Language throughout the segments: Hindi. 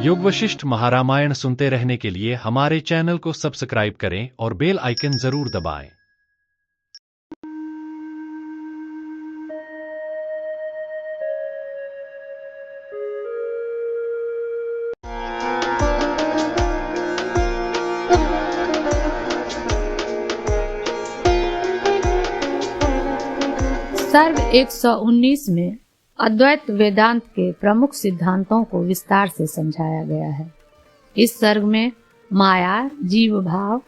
योग वशिष्ठ महारामायण सुनते रहने के लिए हमारे चैनल को सब्सक्राइब करें और बेल आइकन जरूर दबाएं। सर्ग 119 में अद्वैत वेदांत के प्रमुख सिद्धांतों को विस्तार से समझाया गया है। इस सर्ग में माया, जीव भाव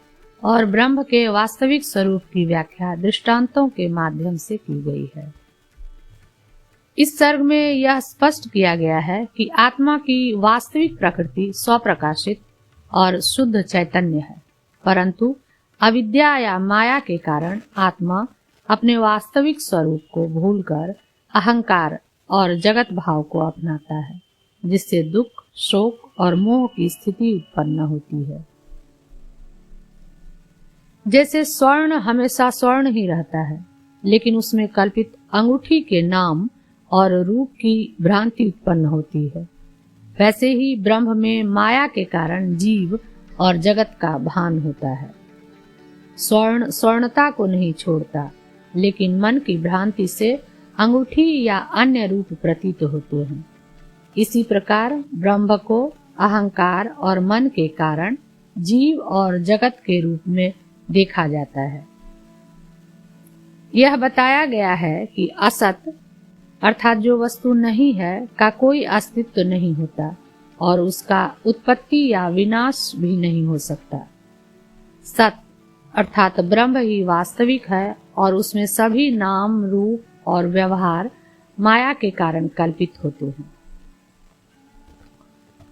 और ब्रह्म के वास्तविक स्वरूप की व्याख्या दृष्टांतों के माध्यम से की गई है। इस सर्ग में यह स्पष्ट किया गया है कि आत्मा की वास्तविक प्रकृति स्वप्रकाशित और शुद्ध चैतन्य है, परंतु अविद्या या माया के कारण आत्मा अपने वास्तविक स्वरूप को भूलकर अहंकार और जगत भाव को अपनाता है, जिससे दुख, शोक और मोह की स्थिति उत्पन्न होती है। जैसे स्वर्ण हमेशा स्वर्ण ही रहता है, लेकिन उसमें कल्पित अंगूठी के नाम और रूप की भ्रांति उत्पन्न होती है, वैसे ही ब्रह्म में माया के कारण जीव और जगत का भान होता है। स्वर्ण स्वर्णता को नहीं छोड़ता, लेकिन मन की भ्रांति से अंगूठी या अन्य रूप प्रतीत होते हैं। इसी प्रकार ब्रह्म को अहंकार और मन के कारण जीव और जगत के रूप में देखा जाता है। यह बताया गया है कि असत अर्थात जो वस्तु नहीं है का कोई अस्तित्व नहीं होता और उसका उत्पत्ति या विनाश भी नहीं हो सकता। सत अर्थात ब्रह्म ही वास्तविक है और उसमें सभी नाम, रूप और व्यवहार माया के कारण कल्पित होते हैं।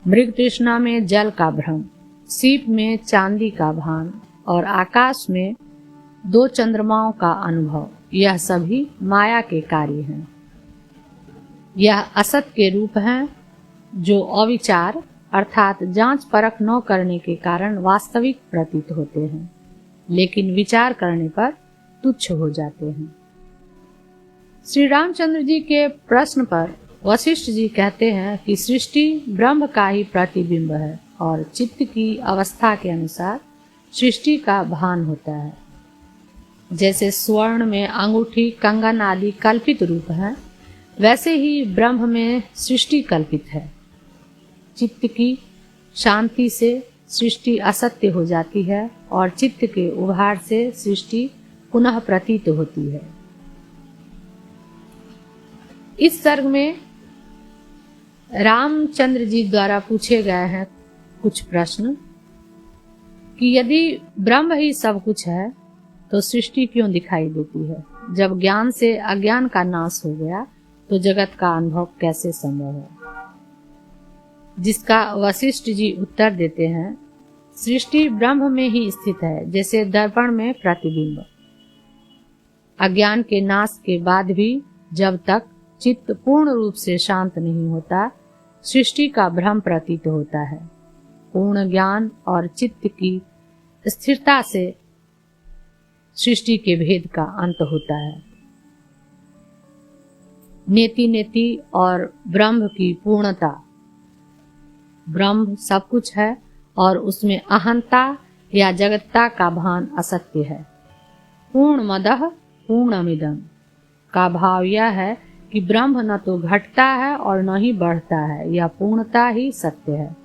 मृग तृष्णा में जल का भ्रम, सीप में चांदी का भान और आकाश में दो चंद्रमाओं का अनुभव, यह सभी माया के कार्य हैं। यह असत के रूप हैं जो अविचार अर्थात जांच परख न करने के कारण वास्तविक प्रतीत होते हैं, लेकिन विचार करने पर तुच्छ हो जाते हैं। श्री रामचंद्र जी के प्रश्न पर वशिष्ठ जी कहते हैं कि सृष्टि ब्रह्म का ही प्रतिबिंब है और चित्त की अवस्था के अनुसार सृष्टि का भान होता है। जैसे स्वर्ण में अंगूठी, कंगन आदि कल्पित रूप हैं, वैसे ही ब्रह्म में सृष्टि कल्पित है। चित्त की शांति से सृष्टि असत्य हो जाती है और चित्त के उभार से सृष्टि पुनः प्रतीत होती है। इस सर्ग में रामचंद्र जी द्वारा पूछे गए हैं कुछ प्रश्न कि यदि ब्रह्म ही सब कुछ है तो सृष्टि क्यों दिखाई देती है? जब ज्ञान से अज्ञान का नाश हो गया तो जगत का अनुभव कैसे संभव है? जिसका वशिष्ठ जी उत्तर देते हैं, सृष्टि ब्रह्म में ही स्थित है, जैसे दर्पण में प्रतिबिंब। अज्ञान के नाश के बाद भी जब तक चित्त पूर्ण रूप से शांत नहीं होता, सृष्टि का भ्रम प्रतीत होता है। पूर्ण ज्ञान और चित्त की स्थिरता से सृष्टि के भेद का अंत होता है। नेति नेति और ब्रह्म की पूर्णता। ब्रह्म सब कुछ है और उसमें अहंता या जगत्ता का भान असत्य है। पूर्ण मदः पूर्णमिदम् का भाव यह है कि ब्रह्म न तो घटता है और न ही बढ़ता है, यह पूर्णता ही सत्य है।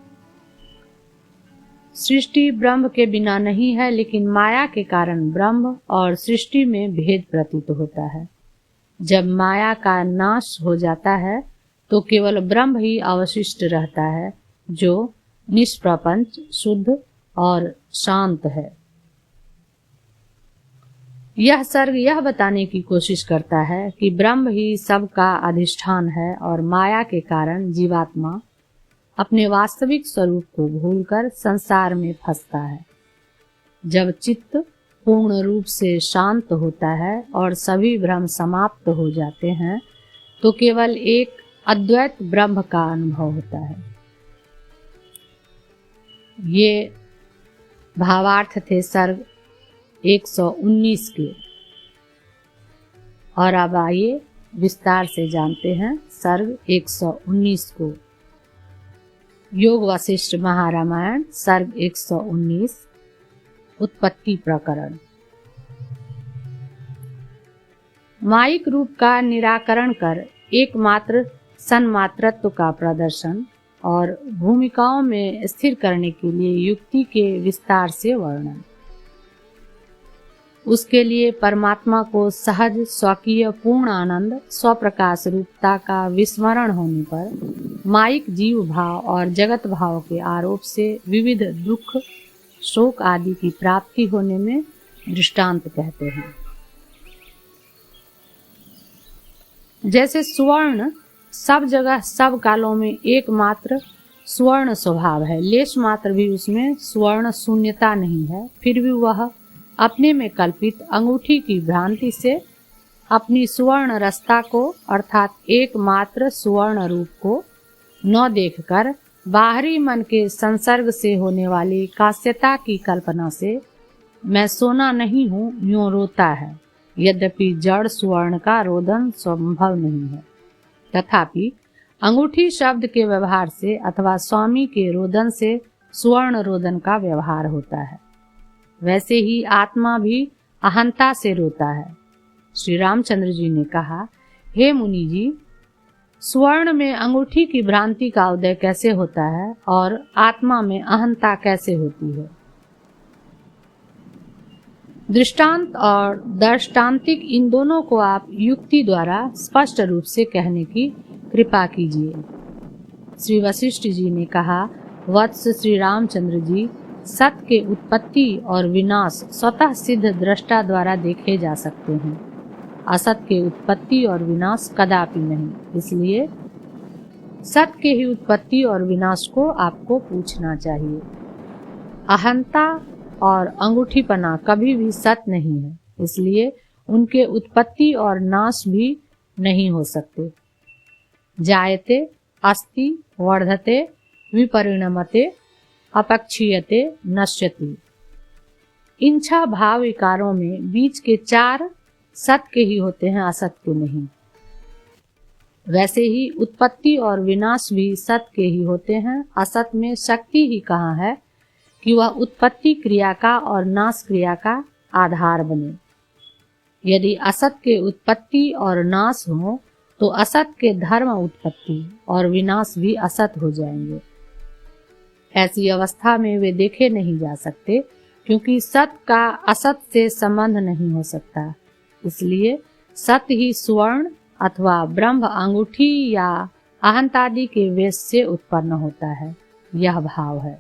सृष्टि ब्रह्म के बिना नहीं है, लेकिन माया के कारण ब्रह्म और सृष्टि में भेद प्रतीत होता है। जब माया का नाश हो जाता है तो केवल ब्रह्म ही अवशिष्ट रहता है, जो निष्प्रपंच, शुद्ध और शांत है। यह सर्ग यह बताने की कोशिश करता है कि ब्रह्म ही सबका अधिष्ठान है और माया के कारण जीवात्मा अपने वास्तविक स्वरूप को भूलकर संसार में फंसता है। जब चित्त पूर्ण रूप से शांत होता है और सभी भ्रम समाप्त हो जाते हैं तो केवल एक अद्वैत ब्रह्म का अनुभव होता है। ये भावार्थ थे सर्ग 119 के। और अब आइए विस्तार से जानते हैं सर्ग 119 को। योग वशिष्ठ महारामायण सर्ग 119 उत्पत्ति प्रकरण। मायिक रूप का निराकरण कर एकमात्र सन्मात्रत्व का प्रदर्शन और भूमिकाओं में स्थिर करने के लिए युक्ति के विस्तार से वर्णन। उसके लिए परमात्मा को सहज स्वकीय पूर्ण आनंद स्वप्रकाश रूपता का विस्मरण होने पर मायिक जीव भाव और जगत भाव के आरोप से विविध दुख शोक आदि की प्राप्ति होने में दृष्टांत कहते हैं। जैसे सुवर्ण सब जगह सब कालों में एकमात्र सुवर्ण स्वभाव है, लेश मात्र भी उसमें सुवर्ण शून्यता नहीं है, फिर भी वह अपने में कल्पित अंगूठी की भ्रांति से अपनी सुवर्ण रस्ता को अर्थात एकमात्र सुवर्ण रूप को न देखकर बाहरी मन के संसर्ग से होने वाली कास्यता की कल्पना से मैं सोना नहीं हूँ यूं रोता है। यद्यपि जड़ सुवर्ण का रोदन संभव नहीं है, तथापि अंगूठी शब्द के व्यवहार से अथवा स्वामी के रोदन से सुवर्ण रोदन का व्यवहार होता है। वैसे ही आत्मा भी अहंता से रोता है। श्री रामचंद्र जी ने कहा, हे मुनि जी, सुवर्ण में अंगूठी की भ्रांति का उदय कैसे होता है और आत्मा में अहंता कैसे होती है? दृष्टांत और दृष्टांतिक इन दोनों को आप युक्ति द्वारा स्पष्ट रूप से कहने की कृपा कीजिए। श्री वशिष्ठ जी ने कहा, वत्स श्री रामचंद्र जी, सत के उत्पत्ति और विनाश स्वतः सिद्ध दृष्टा द्वारा देखे जा सकते हैं, असत के उत्पत्ति और विनाश कदापि नहीं। इसलिए सत के ही उत्पत्ति और विनाश को आपको पूछना चाहिए। अहंता और अंगूठीपना कभी भी सत नहीं है, इसलिए उनके उत्पत्ति और नाश भी नहीं हो सकते। जायते अस्ति वर्धते विपरिणमते अपक्षीयते नश्यति, इन 6 भाव विकारों में बीच के 4 सत के ही होते हैं, असत के नहीं। वैसे ही उत्पत्ति और विनाश भी सत के ही होते हैं, असत में शक्ति ही कहाँ है कि वह उत्पत्ति क्रिया का और नाश क्रिया का आधार बने। यदि असत के उत्पत्ति और नाश हो तो असत के धर्म उत्पत्ति और विनाश भी असत हो जाएंगे। ऐसी अवस्था में वे देखे नहीं जा सकते, क्योंकि सत का असत से संबंध नहीं हो सकता। इसलिए सत ही सुवर्ण अथवा ब्रह्म अंगूठी या अहंतादि के वेश से उत्पन्न होता है, यह भाव है।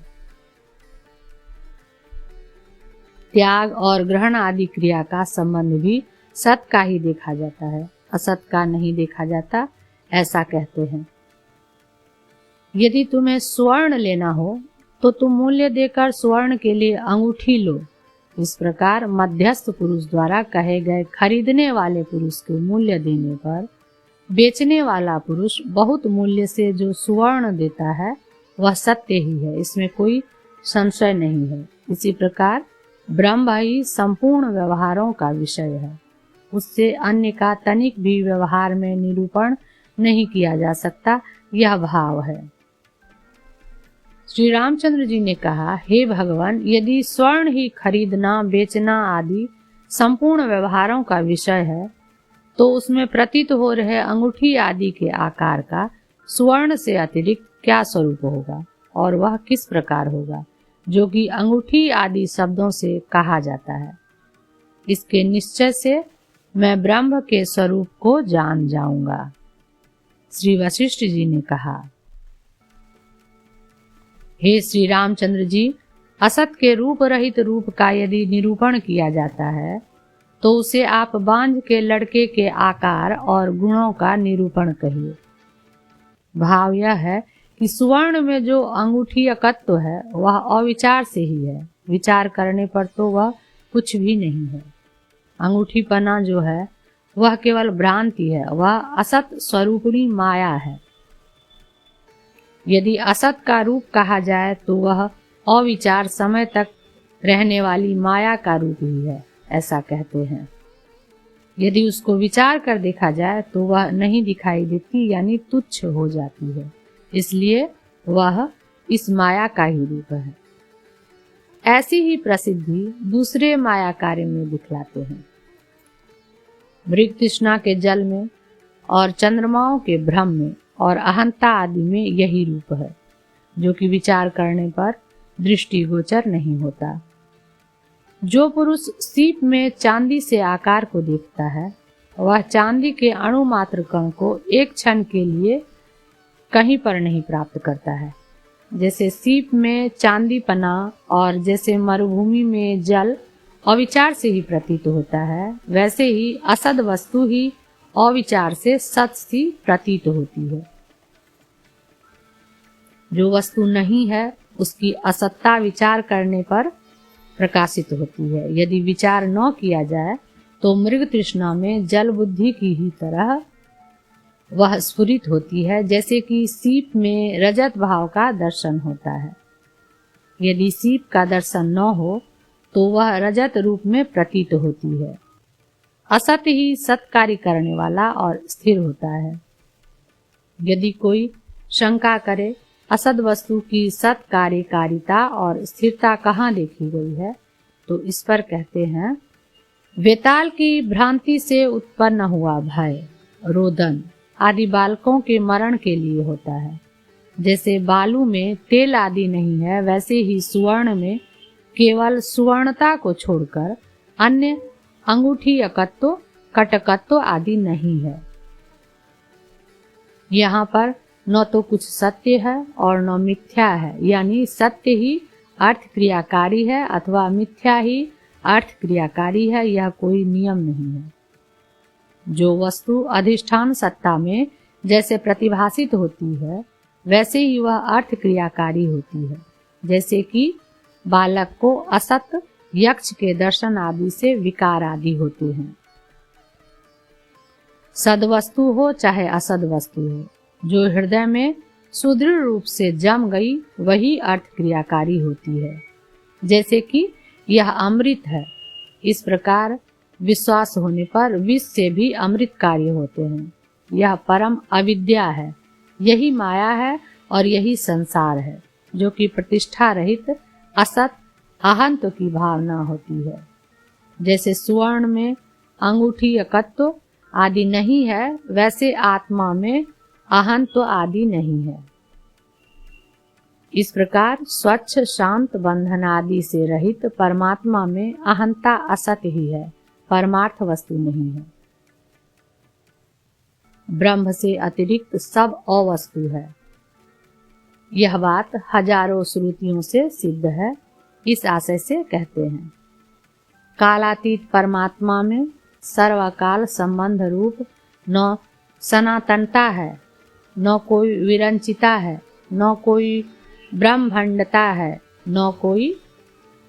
त्याग और ग्रहण आदि क्रिया का संबंध भी सत का ही देखा जाता है, असत का नहीं देखा जाता, ऐसा कहते हैं। यदि तुम्हें स्वर्ण लेना हो तो तुम मूल्य देकर स्वर्ण के लिए अंगूठी लो। इस प्रकार मध्यस्थ पुरुष द्वारा कहे गए खरीदने वाले पुरुष को मूल्य देने पर बेचने वाला पुरुष बहुत मूल्य से जो सुवर्ण देता है वह सत्य ही है, इसमें कोई संशय नहीं है। इसी प्रकार ब्रह्म ही संपूर्ण व्यवहारों का विषय है, उससे अन्य का तनिक भी व्यवहार में निरूपण नहीं किया जा सकता, यह भाव है। श्री रामचंद्र जी ने कहा, हे भगवान, यदि स्वर्ण ही खरीदना बेचना आदि संपूर्ण व्यवहारों का विषय है तो उसमें प्रतीत हो रहे अंगूठी आदि के आकार का स्वर्ण से अतिरिक्त क्या स्वरूप होगा और वह किस प्रकार होगा, जो कि अंगूठी आदि शब्दों से कहा जाता है। इसके निश्चय से मैं ब्रह्म के स्वरूप को जान जाऊंगा। श्री वशिष्ठ जी ने कहा, हे श्री रामचंद्र जी, असत के रूप रहित रूप का यदि निरूपण किया जाता है तो उसे आप बांझ के लड़के के आकार और गुणों का निरूपण कहिए। भाव यह है कि सुवर्ण में जो अंगूठीयकत्व है वह अविचार से ही है, विचार करने पर तो वह कुछ भी नहीं है। अंगूठीपना जो है वह केवल भ्रांति है, वह असत स्वरूपिणी माया है। यदि असत का रूप कहा जाए तो वह अविचार समय तक रहने वाली माया का रूप ही है, ऐसा कहते हैं। यदि उसको विचार कर देखा जाए तो वह नहीं दिखाई देती, यानी तुच्छ हो जाती है। इसलिए वह इस माया का ही रूप है। ऐसी ही प्रसिद्धि दूसरे माया कार्य में दिखलाते हैं। मृग तृष्णा के जल में और चंद्रमाओं के भ्रम में और अहंता आदि में यही रूप है, जो कि विचार करने पर दृष्टिगोचर नहीं होता। जो पुरुष सीप में चांदी से आकार को देखता है, वह चांदी के अणु मात्र कण को एक क्षण के लिए कहीं पर नहीं प्राप्त करता है। जैसे सीप में चांदी पना और जैसे मरुभूमि में जल अविचार से ही प्रतीत होता है, वैसे ही असद वस्तु ही अविचार से सत सी प्रतीत होती है। जो वस्तु नहीं है उसकी असत्ता विचार करने पर प्रकाशित होती है। यदि विचार न किया जाए तो मृग तृष्णा में जल बुद्धि की ही तरह वह स्फुरित होती है, जैसे कि सीप में रजत भाव का दर्शन होता है। यदि सीप का दर्शन न हो तो वह रजत रूप में प्रतीत होती है। असत ही सत्कार्य करने वाला और स्थिर होता है। यदि कोई शंका करे असद वस्तु की सत्कार्यकारिता और स्थिरता कहाँ देखी गई है, तो इस पर कहते हैं, वेताल की भ्रांति से उत्पन्न हुआ भय, रोदन आदि बालकों के मरण के लिए होता है। जैसे बालू में तेल आदि नहीं है, वैसे ही सुवर्ण में केवल सुवर्णता को छोड़कर अन्य अंगूठी अकत्व कटकत्व आदि नहीं है। यहाँ पर न तो कुछ सत्य है और न मिथ्या है, यानी सत्य ही अर्थ क्रियाकारी है अथवा मिथ्या ही अर्थ क्रियाकारी है, यह कोई नियम नहीं है। जो वस्तु अधिष्ठान सत्ता में जैसे प्रतिभासित होती है, वैसे ही वह अर्थ क्रियाकारी होती है। जैसे कि बालक को असत यक्ष के दर्शन आदि से विकार आदि होते हैं। सद्वस्तु हो चाहे असद वस्तु हो, जो हृदय में सुदृढ़ रूप से जम गई वही अर्थ क्रियाकारी होती है। जैसे कि यह अमृत है, इस प्रकार विश्वास होने पर विष से भी अमृत कार्य होते हैं। यह परम अविद्या है, यही माया है और यही संसार है, जो कि प्रतिष्ठा रहित असत अहंत की भावना होती है। जैसे सुवर्ण में अंगूठी अकत्व आदि नहीं है, वैसे आत्मा में अहंत्व आदि नहीं है। इस प्रकार स्वच्छ शांत बंधन आदि से रहित परमात्मा में अहंता असत ही है, परमार्थ वस्तु नहीं है। ब्रह्म से अतिरिक्त सब अवस्तु है। यह बात हजारों श्रुतियों से सिद्ध है। इस आशय से कहते हैं, कालातीत परमात्मा में सर्वकाल संबंध रूप न सनातनता है, न कोई विरंचिता है, न कोई ब्रह्मंडता है, न कोई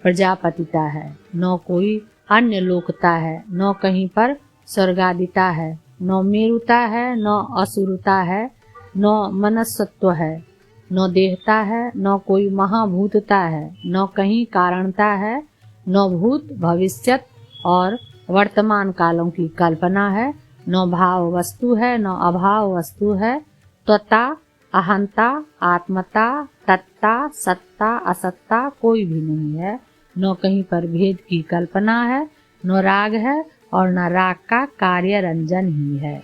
प्रजापतिता है, न कोई अन्य लोकता है, न कहीं पर स्वर्गादिता है, न मेरुता है, न असुरता है, न मनस्सत्व है, न देहता है, न कोई महाभूतता है, न कहीं कारणता है, न भूत भविष्यत और वर्तमान कालों की कल्पना है, न भाव वस्तु है, न अभाव वस्तु है। त्वता अहंता आत्मता तत्ता सत्ता असत्ता कोई भी नहीं है। न कहीं पर भेद की कल्पना है, न राग है और न राग का कार्य रंजन ही है।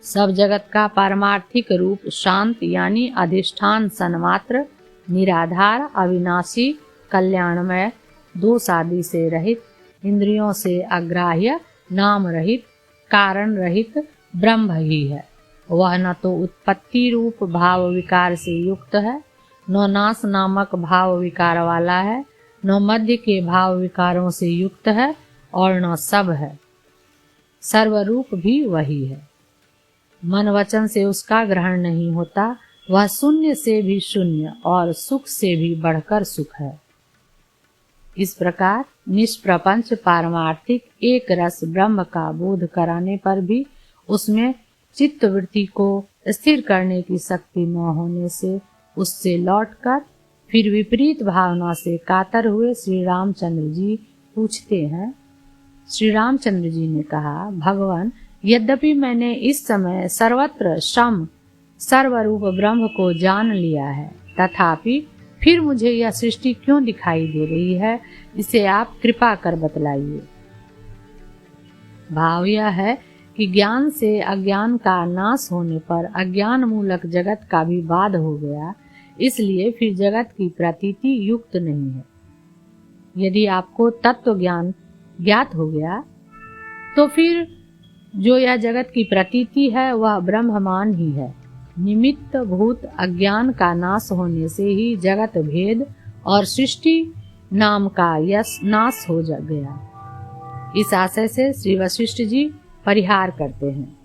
सब जगत का पारमार्थिक रूप शांत यानी अधिष्ठान सन्मात्र, निराधार, अविनाशी, कल्याणमय, दोष आदि से रहित, इंद्रियों से अग्राह्य, नाम रहित, कारण रहित ब्रह्म ही है। वह न तो उत्पत्ति रूप भाव विकार से युक्त है, न नाश नामक भाव विकार वाला है, न मध्य के भाव विकारों से युक्त है और न सब है। सर्वरूप भी वही है। मन वचन से उसका ग्रहण नहीं होता, वह शून्य से भी शून्य और सुख से भी बढ़कर सुख है। इस प्रकार निष्प्रपंच पारमार्थिक एक रस ब्रह्म का बोध कराने पर भी उसमें चित्त वृत्ति को स्थिर करने की शक्ति न होने से उससे लौटकर फिर विपरीत भावना से कातर हुए श्री रामचंद्र जी पूछते हैं। श्री रामचंद्र जी ने कहा, भगवान, यद्यपि मैंने इस समय सर्वत्र श्रम सर्वरूप ब्रह्म को जान लिया है, तथापि फिर मुझे यह सृष्टि क्यों दिखाई दे रही है, इसे आप कृपा कर बतलाइए। भाव यह है कि ज्ञान से अज्ञान का नाश होने पर अज्ञान मूलक जगत का भी बाध हो गया, इसलिए फिर जगत की प्रतीति युक्त नहीं है। यदि आपको तत्व ज्ञान ज्ञात हो गया तो फिर जो यह जगत की प्रतीति है वह ब्रह्ममान ही है। निमित्त भूत अज्ञान का नाश होने से ही जगत भेद और सृष्टि नाम का यश नाश हो गया। इस आशय से श्री वशिष्ठ जी परिहार करते हैं।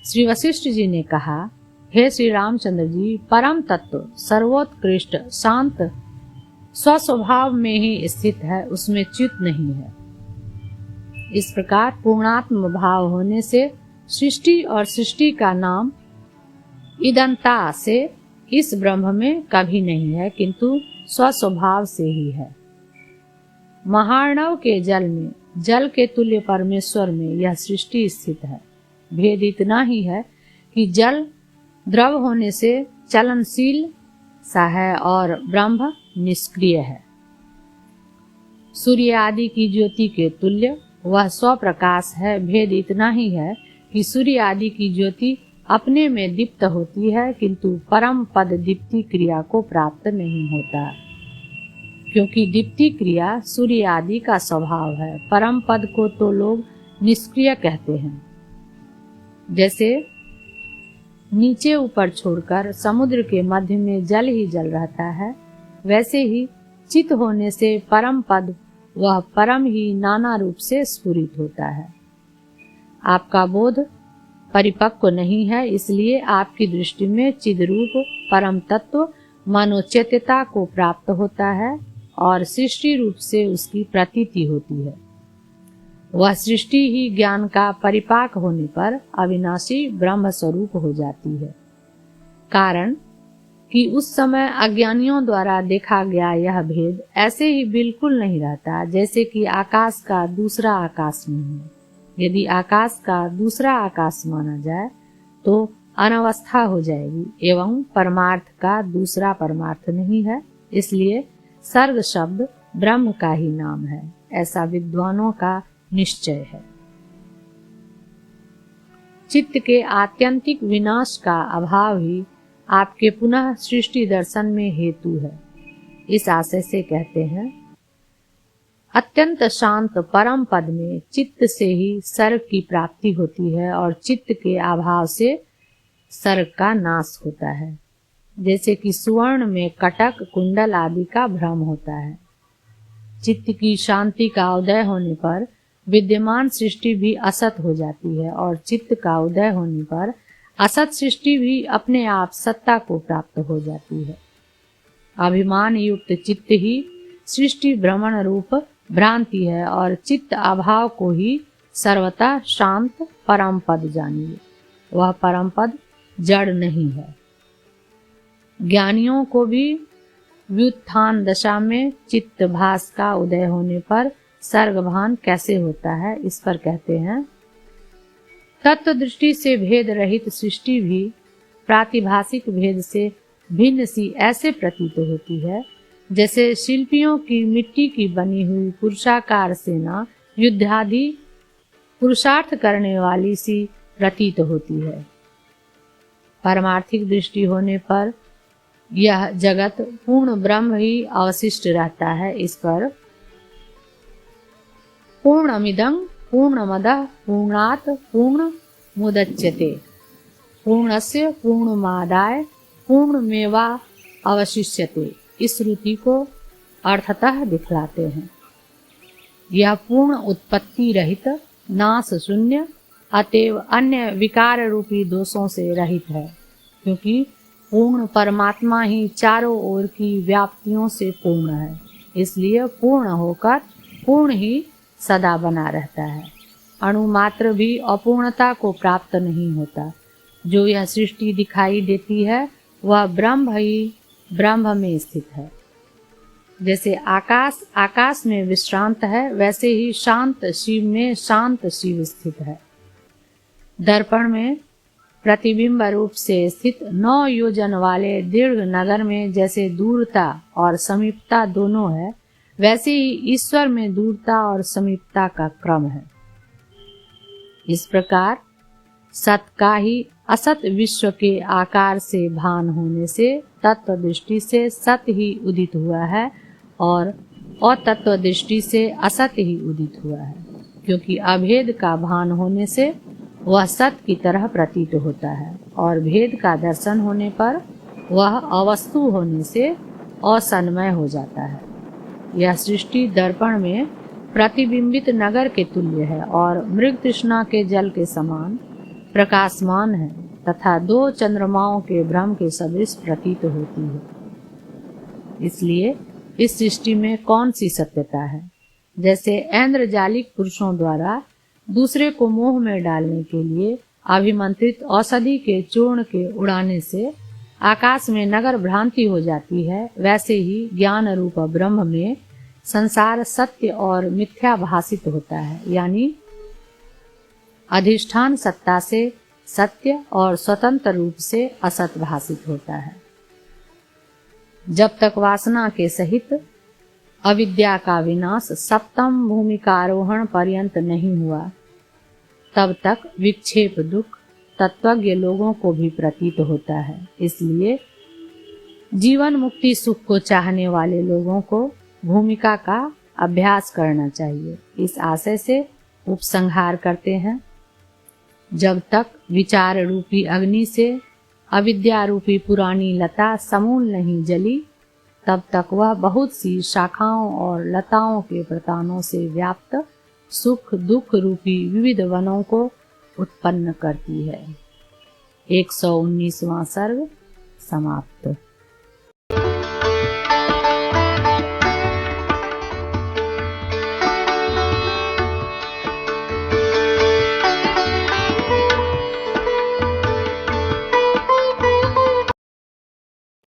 श्री वशिष्ठ जी ने कहा, हे श्री रामचंद्र जी, परम तत्व सर्वोत्कृष्ट शांत स्वस्वभाव में ही स्थित है, उसमें च्युत नहीं है। इस प्रकार पूर्णात्म भाव होने से सृष्टि और सृष्टि का नाम इदंता से इस ब्रह्म में कभी नहीं है, किंतु स्वस्वभाव से ही है। महार्णव के जल में जल के तुल्य परमेश्वर में यह सृष्टि स्थित है। भेद इतना ही है कि जल द्रव होने से चलनशील सा है और ब्रह्म निष्क्रिय है। सूर्य आदि की ज्योति के तुल्य वह स्वप्रकाश है। भेद इतना ही है कि सूर्य आदि की ज्योति अपने में दीप्त होती है, किंतु परम पद दीप्ति क्रिया को प्राप्त नहीं होता, क्योंकि दीप्ति क्रिया सूर्य आदि का स्वभाव है। परम पद को तो लोग निष्क्रिय कहते हैं। जैसे नीचे ऊपर छोड़कर समुद्र के मध्य में जल ही जल रहता है, वैसे ही चित होने से परम पद वह परम ही नाना रूप से स्फुरित होता है। आपका बोध परिपक्व नहीं है, इसलिए आपकी दृष्टि में चिद्रूप परम तत्व मनोचेत्यता को प्राप्त होता है और सृष्टि रूप से उसकी प्रतीति होती है। वह सृष्टि ही ज्ञान का परिपाक होने पर अविनाशी ब्रह्म स्वरूप हो जाती है। कारण कि उस समय अज्ञानियों द्वारा देखा गया यह भेद ऐसे ही बिल्कुल नहीं रहता, जैसे कि आकाश का दूसरा आकाश नहीं है। यदि आकाश का दूसरा आकाश माना जाए तो अनवस्था हो जाएगी, एवं परमार्थ का दूसरा परमार्थ नहीं है, इसलिए सर्ग शब्द ब्रह्म का ही नाम है, ऐसा विद्वानों का निश्चय है। चित्त के आत्यंतिक विनाश का अभाव ही आपके पुनः सृष्टि दर्शन में हेतु है। इस आशय से कहते हैं, अत्यंत शांत परम पद में चित्त से ही सर्ग की प्राप्ति होती है और चित्त के अभाव से सर्ग का नाश होता है। जैसे कि सुवर्ण में कटक कुंडल आदि का भ्रम होता है। चित्त की शांति का उदय होने पर विद्यमान सृष्टि भी असत हो जाती है और चित्त का उदय होने पर असत सृष्टि भी अपने आप सत्ता को प्राप्त हो जाती है। अभिमान युक्त चित्त ही सृष्टि भ्रमण रूप भ्रांति है और चित्त अभाव को ही सर्वथा शांत परम पद जानिए। वह परम पद जड़ नहीं है। ज्ञानियों को भी व्युत्थान दशा में चित्त भास का उदय होने पर सर्गभान कैसे होता है, इस पर कहते हैं, तत्व दृष्टि से भेद रहित सृष्टि भी प्रातिभाषिक भेद से भिन्न सी ऐसे प्रतीत होती है, जैसे शिल्पियों की मिट्टी की बनी हुई पुरुषाकार सेना युद्धादि पुरुषार्थ करने वाली सी प्रतीत होती है। पारमार्थिक दृष्टि होने पर यह जगत पूर्ण ब्रह्म ही अवशिष्ट रहता है। इस पर पूर्णमिदं पूर्णमदः पूर्णात् पूर्णमुदच्यते पूर्णस्य पूर्णमादाय पूर्णमेवा अवशिष्यते, इस श्रुति को अर्थतः दिखलाते हैं। यह पूर्ण उत्पत्ति रहित नाश शून्य अतएव अन्य विकार रूपी दोषों से रहित है, क्योंकि पूर्ण परमात्मा ही चारों ओर की व्याप्तियों से पूर्ण है, इसलिए पूर्ण होकर पूर्ण ही सदा बना रहता है। अणु मात्र भी अपूर्णता को प्राप्त नहीं होता। जो यह सृष्टि दिखाई देती है वह ब्रह्म ही ब्रह्म में स्थित है। जैसे आकाश आकाश में विश्रांत है, वैसे ही शांत शिव में शांत शिव स्थित है। दर्पण में प्रतिबिंब रूप से स्थित 9 योजन वाले दीर्घ नगर में जैसे दूरता और समीपता दोनों है, वैसे ही ईश्वर में दूरता और समीपता का क्रम है। इस प्रकार सत का ही असत विश्व के आकार से भान होने से तत्व दृष्टि से सत ही उदित हुआ है और अतत्व दृष्टि से असत ही उदित हुआ है, क्योंकि अभेद का भान होने से वह सत की तरह प्रतीत होता है और भेद का दर्शन होने पर वह अवस्तु होने से असन्मय हो जाता है। यह सृष्टि दर्पण में प्रतिबिंबित नगर के तुल्य है और मृग तृष्णा के जल के समान प्रकाशमान है तथा 2 चंद्रमाओं के भ्रम के सदृश प्रतीत होती है। इसलिए इस सृष्टि में कौन सी सत्यता है? जैसे ऐन्द्रजालिक पुरुषों द्वारा दूसरे को मोह में डालने के लिए अभिमंत्रित औषधि के चूर्ण के उड़ाने से आकाश में नगर भ्रांति हो जाती है, वैसे ही ज्ञान रूप ब्रह्म में संसार सत्य और मिथ्या भासित होता है, यानी अधिष्ठान सत्ता से सत्य और स्वतंत्र रूप से असत भासित होता है। जब तक वासना के सहित अविद्या का विनाश सप्तम भूमिकारोहण पर्यंत नहीं हुआ, तब तक विक्षेप दुख तत्वज्ञ लोगों को भी प्रतीत होता है। इसलिए जीवन मुक्ति सुख को चाहने वाले लोगों को भूमिका का अभ्यास करना चाहिए। इस आशय से उपसंहार करते हैं, जब तक विचार रूपी अग्नि से अविद्या रूपी पुरानी लता समूल नहीं जली, तब तक वह बहुत सी शाखाओं और लताओं के प्रतानों से व्याप्त सुख दुख रूपी विविध वनों को उत्पन्न करती है। 119वां सर्ग समाप्त।